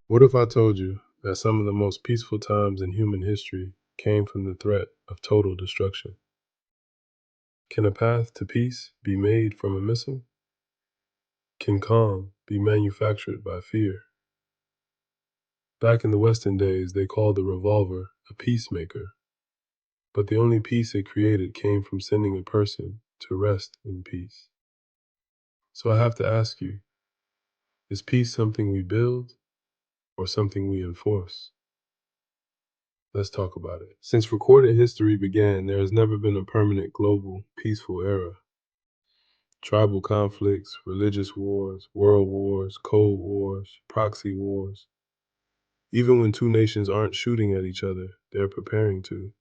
What if I told you that some of the most peaceful times in human history came from the threat of total destruction? Can a path to peace be made from a missile? Can calm be manufactured by fear? Back in the Western days, they called the revolver a peacemaker, but the only peace it created came from sending a person to rest in peace. So I have to ask you, is peace something we build or something we enforce? Let's talk about it. Since recorded history began, there has never been a permanent global peaceful era. Tribal conflicts, religious wars, world wars, cold wars, proxy wars. Even when two nations aren't shooting at each other, they're preparing to.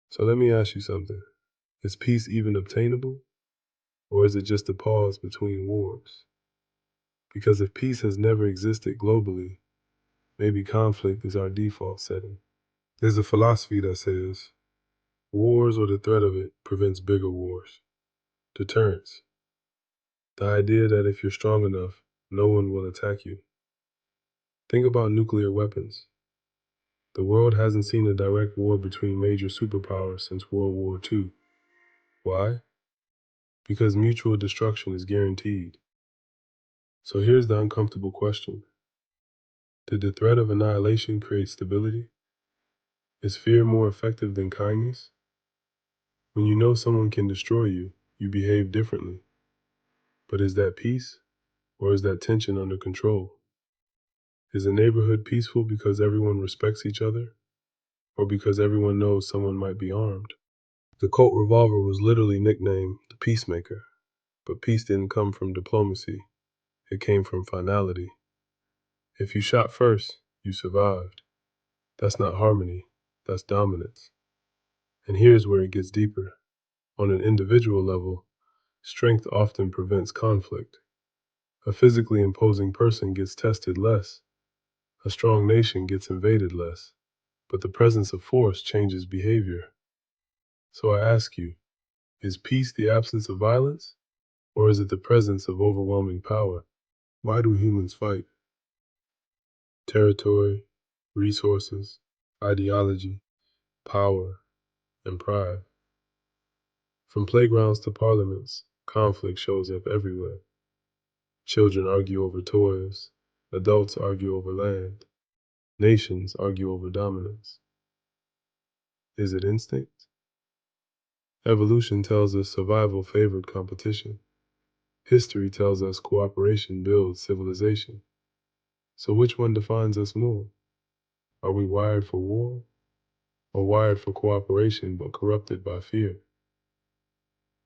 So let me ask you something. Is peace even obtainable? Or is it just a pause between wars? Because if peace has never existed globally, maybe conflict is our default setting. There's a philosophy that says, wars or the threat of it prevents bigger wars. Deterrence. The idea that if you're strong enough, no one will attack you. Think about nuclear weapons. The world hasn't seen a direct war between major superpowers since World War II. Why? Because mutual destruction is guaranteed. So here's the uncomfortable question. Did the threat of annihilation create stability? Is fear more effective than kindness? When you know someone can destroy you, you behave differently. But is that peace? Or is that tension under control? Is a neighborhood peaceful because everyone respects each other? Or because everyone knows someone might be armed? The Colt revolver was literally nicknamed the Peacemaker, but peace didn't come from diplomacy, it came from finality. If you shot first, you survived. That's not harmony, that's dominance. And here's where it gets deeper. On an individual level, strength often prevents conflict. A physically imposing person gets tested less, a strong nation gets invaded less, but the presence of force changes behavior. So I ask you, is peace the absence of violence? Or is it the presence of overwhelming power? Why do humans fight? Territory, resources, ideology, power, and pride. From playgrounds to parliaments, conflict shows up everywhere. Children argue over toys, adults argue over land, nations argue over dominance. Is it instinct? Evolution tells us survival favored competition. History tells us cooperation builds civilization. So which one defines us more? Are we wired for war or wired for cooperation but corrupted by fear?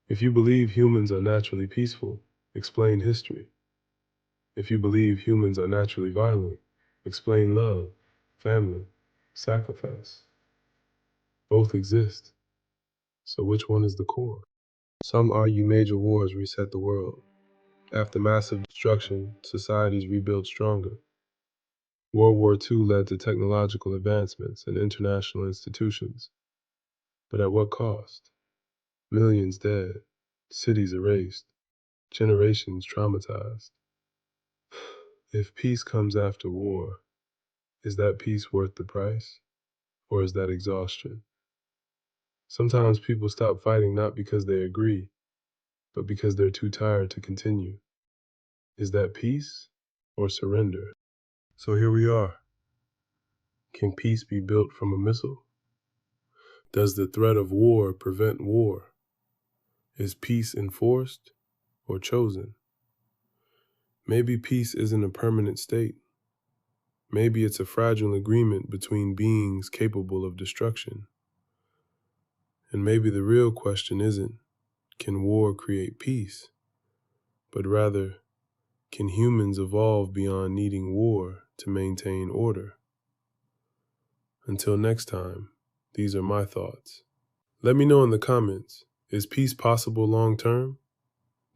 If you believe humans are naturally peaceful, explain history. If you believe humans are naturally violent, explain love, family, sacrifice. Both exist. So which one is the core? Some argue major wars reset the world. After massive destruction, societies rebuild stronger. World War II led to technological advancements and international institutions. But at what cost? Millions dead, cities erased, generations traumatized. If peace comes after war, is that peace worth the price? Or is that exhaustion? Sometimes people stop fighting not because they agree, but because they're too tired to continue. Is that peace or surrender? So here we are. Can peace be built from a missile? Does the threat of war prevent war? Is peace enforced or chosen? Maybe peace isn't a permanent state. Maybe it's a fragile agreement between beings capable of destruction. And maybe the real question isn't, can war create peace? But rather, can humans evolve beyond needing war to maintain order? Until next time, these are my thoughts. Let me know in the comments, is peace possible long term?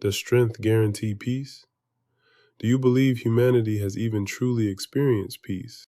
Does strength guarantee peace? Do you believe humanity has even truly experienced peace?